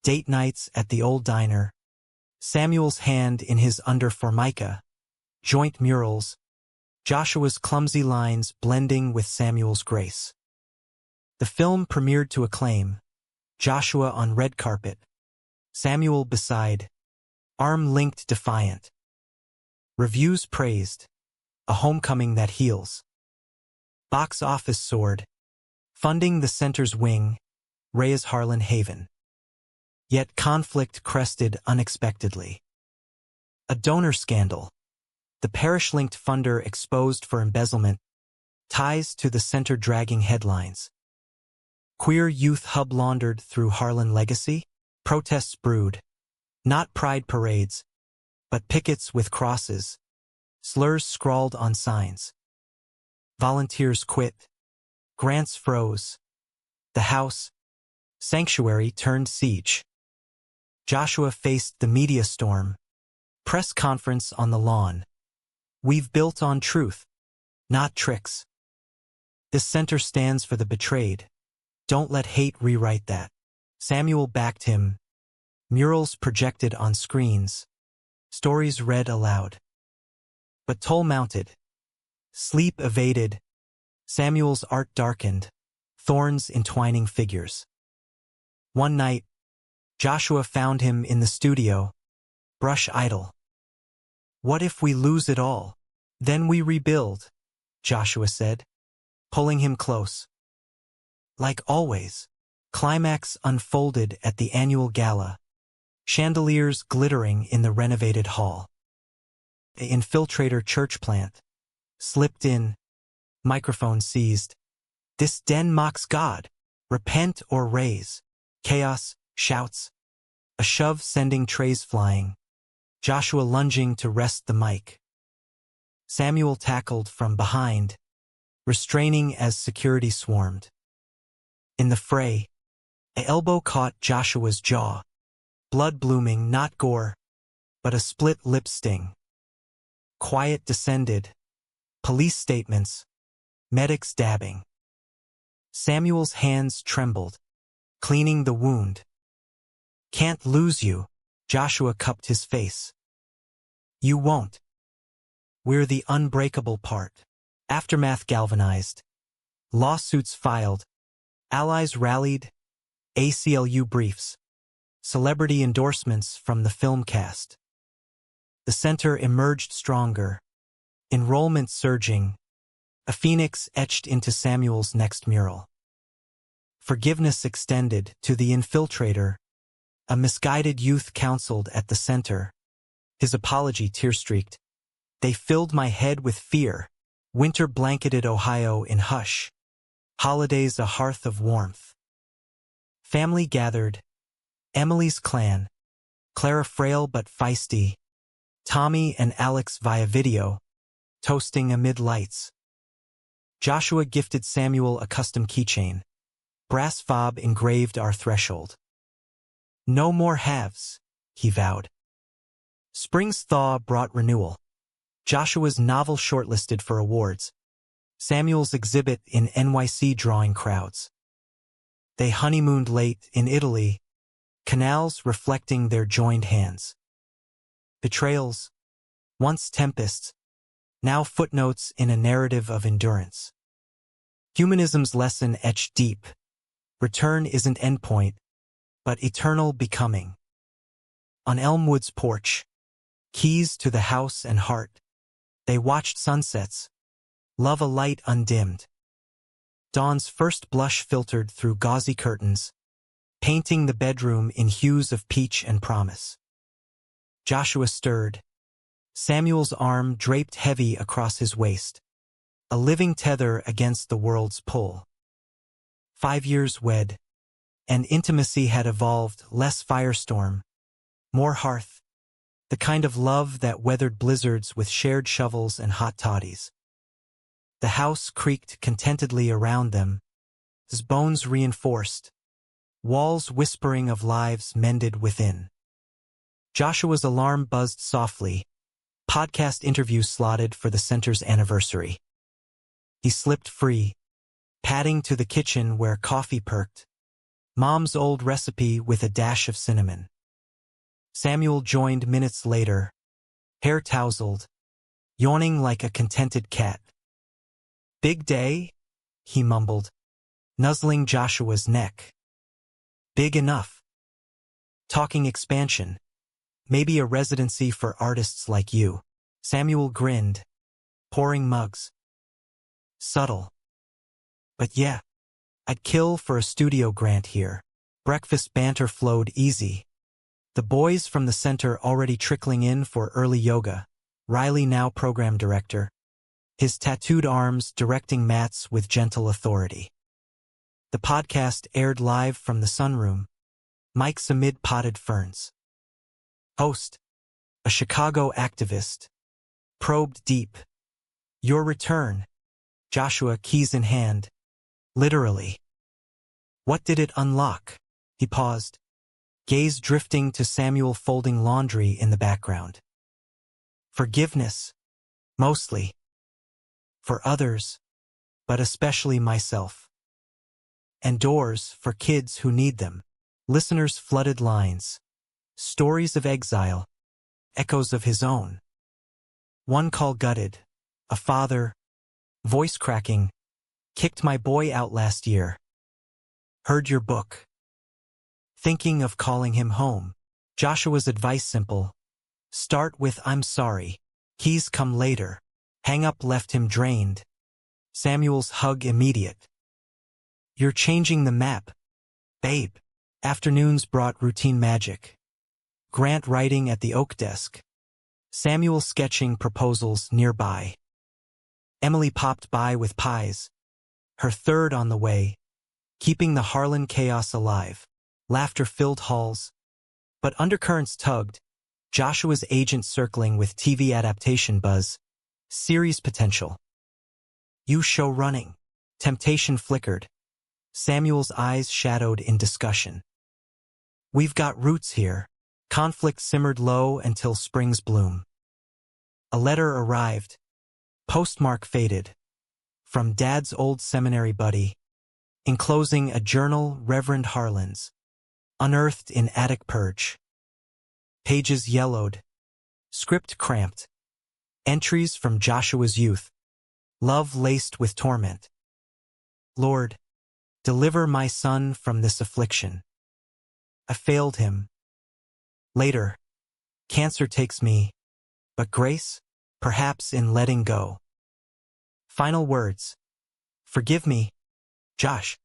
Date nights at the old diner. Samuel's hand in his under formica. Joint murals. Joshua's clumsy lines blending with Samuel's grace. The film premiered to acclaim. Joshua on red carpet. Samuel beside. Arm-linked defiant. Reviews praised. A homecoming that heals. Box office soared. Funding the center's wing. Reyes Harlan Haven. Yet conflict crested unexpectedly. A donor scandal. The parish-linked funder exposed for embezzlement. Ties to the center dragging headlines. Queer youth hub laundered through Harlan legacy. Protests brewed. Not pride parades, but pickets with crosses. Slurs scrawled on signs. Volunteers quit. Grants froze. The house, sanctuary turned siege. Joshua faced the media storm. Press conference on the lawn. We've built on truth, not tricks. This center stands for the betrayed. Don't let hate rewrite that. Samuel backed him. Murals projected on screens. Stories read aloud. But toll mounted. Sleep evaded. Samuel's art darkened. Thorns entwining figures. One night, Joshua found him in the studio. Brush idle. What if we lose it all? Then we rebuild, Joshua said, pulling him close. Like always, climax unfolded at the annual gala. Chandeliers glittering in the renovated hall. An infiltrator church plant. Slipped in. Microphone seized. This den mocks God. Repent or raise. Chaos, shouts. A shove sending trays flying. Joshua lunging to wrest the mic. Samuel tackled from behind, restraining as security swarmed. In the fray, an elbow caught Joshua's jaw. Blood blooming, not gore, but a split lip sting. Quiet descended. Police statements. Medics dabbing. Samuel's hands trembled, cleaning the wound. Can't lose you, Joshua cupped his face. You won't. We're the unbreakable part. Aftermath galvanized. Lawsuits filed. Allies rallied. ACLU briefs. Celebrity endorsements from the film cast. The center emerged stronger. Enrollment surging. A phoenix etched into Samuel's next mural. Forgiveness extended to the infiltrator. A misguided youth counseled at the center, his apology tear-streaked. They filled my head with fear. Winter blanketed Ohio in hush. Holidays a hearth of warmth. Family gathered. Emily's clan. Clara frail but feisty. Tommy and Alex via video, toasting amid lights. Joshua gifted Samuel a custom keychain. Brass fob engraved our threshold. No more halves, he vowed. Spring's thaw brought renewal. Joshua's novel shortlisted for awards. Samuel's exhibit in NYC drawing crowds. They honeymooned late in Italy, canals reflecting their joined hands. Betrayals, once tempests, now footnotes in a narrative of endurance. Humanism's lesson etched deep. Return isn't endpoint, but eternal becoming. On Elmwood's porch, keys to the house and heart, they watched sunsets, love a light undimmed. Dawn's first blush filtered through gauzy curtains, painting the bedroom in hues of peach and promise. Joshua stirred. Samuel's arm draped heavy across his waist, a living tether against the world's pull. 5 years wed, and intimacy had evolved, less firestorm, more hearth, the kind of love that weathered blizzards with shared shovels and hot toddies. The house creaked contentedly around them, his bones reinforced, walls whispering of lives mended within. Joshua's alarm buzzed softly, podcast interview slotted for the center's anniversary. He slipped free, padding to the kitchen where coffee perked, Mom's old recipe with a dash of cinnamon. Samuel joined minutes later, hair tousled, yawning like a contented cat. Big day? He mumbled, nuzzling Joshua's neck. Big enough. Talking expansion. Maybe a residency for artists like you. Samuel grinned, pouring mugs. Subtle. But yeah, I'd kill for a studio grant here. Breakfast banter flowed easy. The boys from the center already trickling in for early yoga. Riley, now program director, his tattooed arms directing mats with gentle authority. The podcast aired live from the sunroom, mics amid potted ferns. Host, a Chicago activist, probed deep. Your return, Joshua, keys in hand, literally. What did it unlock? He paused, gaze drifting to Samuel folding laundry in the background. Forgiveness, mostly. For others, but especially myself. And doors for kids who need them. Listeners flooded lines. Stories of exile, echoes of his own. One call gutted, a father, voice cracking, kicked my boy out last year. Heard your book. Thinking of calling him home. Joshua's advice simple. Start with I'm sorry. Keys come later. Hang up left him drained. Samuel's hug immediate. You're changing the map, babe. Afternoons brought routine magic. Grant writing at the oak desk. Samuel sketching proposals nearby. Emily popped by with pies, her third on the way, keeping the Harlan chaos alive. Laughter filled halls. But undercurrents tugged. Joshua's agent circling with TV adaptation buzz. Series potential. You show running. Temptation flickered. Samuel's eyes shadowed in discussion. We've got roots here. Conflict simmered low until spring's bloom. A letter arrived. Postmark faded. From Dad's old seminary buddy. Enclosing a journal, Reverend Harlan's. Unearthed in attic purge. Pages yellowed. Script cramped. Entries from Joshua's youth. Love laced with torment. Lord, deliver my son from this affliction. I failed him. Later, cancer takes me, but grace, perhaps in letting go. Final words. Forgive me, Josh.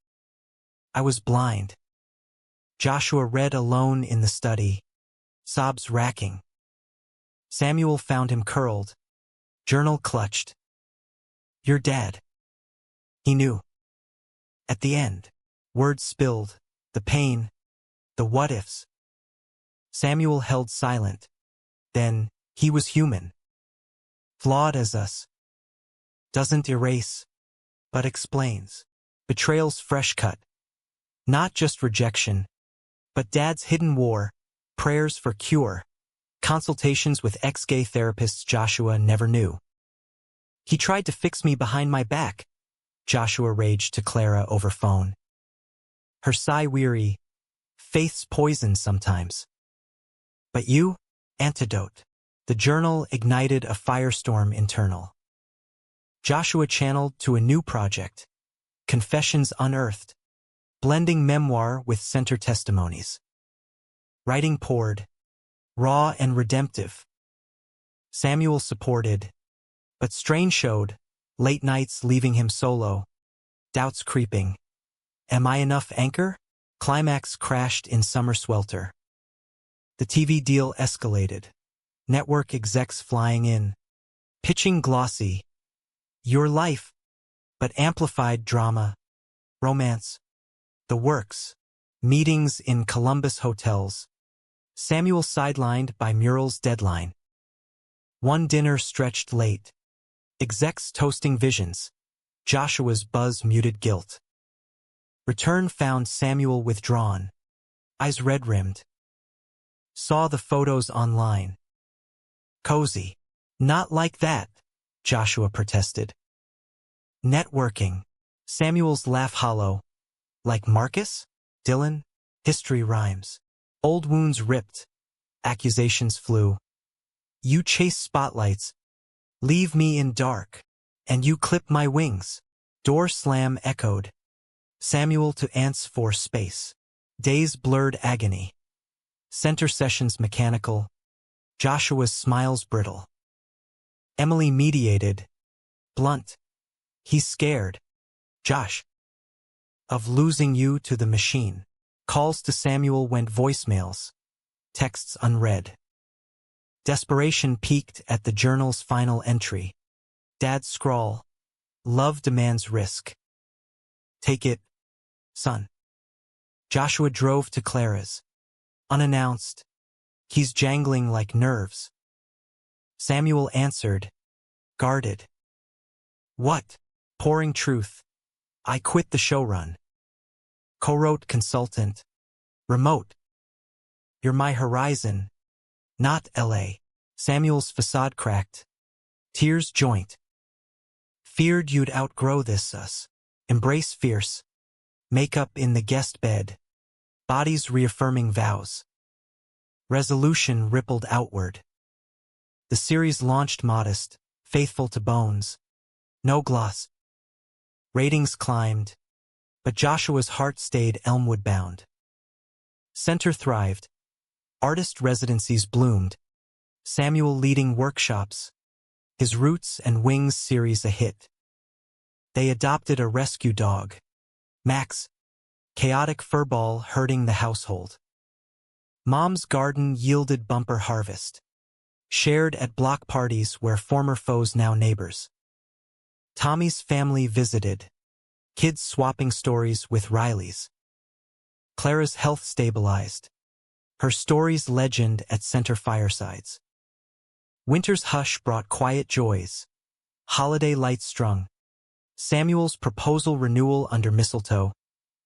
I was blind. Joshua read alone in the study, sobs racking. Samuel found him curled, journal clutched. "You're dead." He knew. At the end, words spilled, the pain, the what-ifs. Samuel held silent. Then, he was human. Flawed as us. Doesn't erase, but explains. Betrayal's fresh cut. Not just rejection, but Dad's hidden war, prayers for cure, consultations with ex-gay therapists Joshua never knew. "He tried to fix me behind my back," Joshua raged to Clara over phone. Her sigh weary, "Faith's poison sometimes." "But you?" Antidote. The journal ignited a firestorm internal. Joshua channeled to a new project, Confessions Unearthed, blending memoir with center testimonies. Writing poured, raw and redemptive. Samuel supported, but strain showed, late nights leaving him solo, doubts creeping. Am I enough anchor? Climax crashed in summer swelter. The TV deal escalated. Network execs flying in, pitching glossy, your life, but amplified drama, romance, the works, meetings in Columbus hotels. Samuel sidelined by Mural's deadline. One dinner stretched late. Execs toasting visions. Joshua's buzz muted guilt. Return found Samuel withdrawn, eyes red-rimmed. Saw the photos online. Cozy. Not like that, Joshua protested. Networking. Samuel's laugh hollow. Like Marcus? Dylan? History rhymes. Old wounds ripped. Accusations flew. You chase spotlights. Leave me in dark. And you clip my wings. Door slam echoed. Samuel to ants for space. Days blurred agony. Center sessions mechanical. Joshua's smiles brittle. Emily mediated. Blunt. He's scared. Josh. Of losing you to the machine. Calls to Samuel went voicemails. Texts unread. Desperation peaked at the journal's final entry. Dad's scrawl. Love demands risk. Take it, son. Joshua drove to Clara's. Unannounced. He's jangling like nerves. Samuel answered. Guarded. What? Pouring truth. I quit the showrun. Co-wrote consultant. Remote. You're my horizon. Not L.A. Samuel's facade cracked. Tears joint. Feared you'd outgrow this us. Embrace fierce. Makeup in the guest bed. Bodies reaffirming vows. Resolution rippled outward. The series launched modest, faithful to bones. No gloss. Ratings climbed, but Joshua's heart stayed Elmwood bound. Center thrived. Artist residencies bloomed. Samuel leading workshops. His Roots and Wings series a hit. They adopted a rescue dog. Max. Chaotic furball herding the household. Mom's garden yielded bumper harvest. Shared at block parties where former foes now neighbors. Tommy's family visited. Kids swapping stories with Riley's. Clara's health stabilized. Her story's legend at center firesides. Winter's hush brought quiet joys. Holiday lights strung. Samuel's proposal renewal under mistletoe.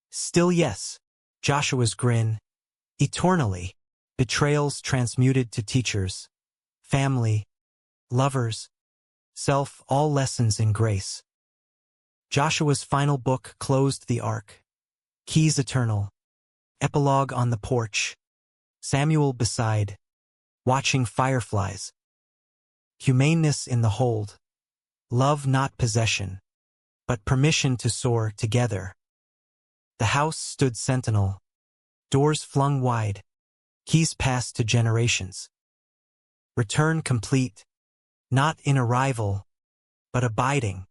Still yes. Joshua's grin. Eternally. Betrayals transmuted to teachers. Family. Lovers. Self, all lessons in grace. Joshua's final book closed the arc. Keys eternal. Epilogue on the porch. Samuel beside. Watching fireflies. Humaneness in the hold. Love not possession, but permission to soar together. The house stood sentinel. Doors flung wide. Keys passed to generations. Return complete. Not in arrival, but abiding.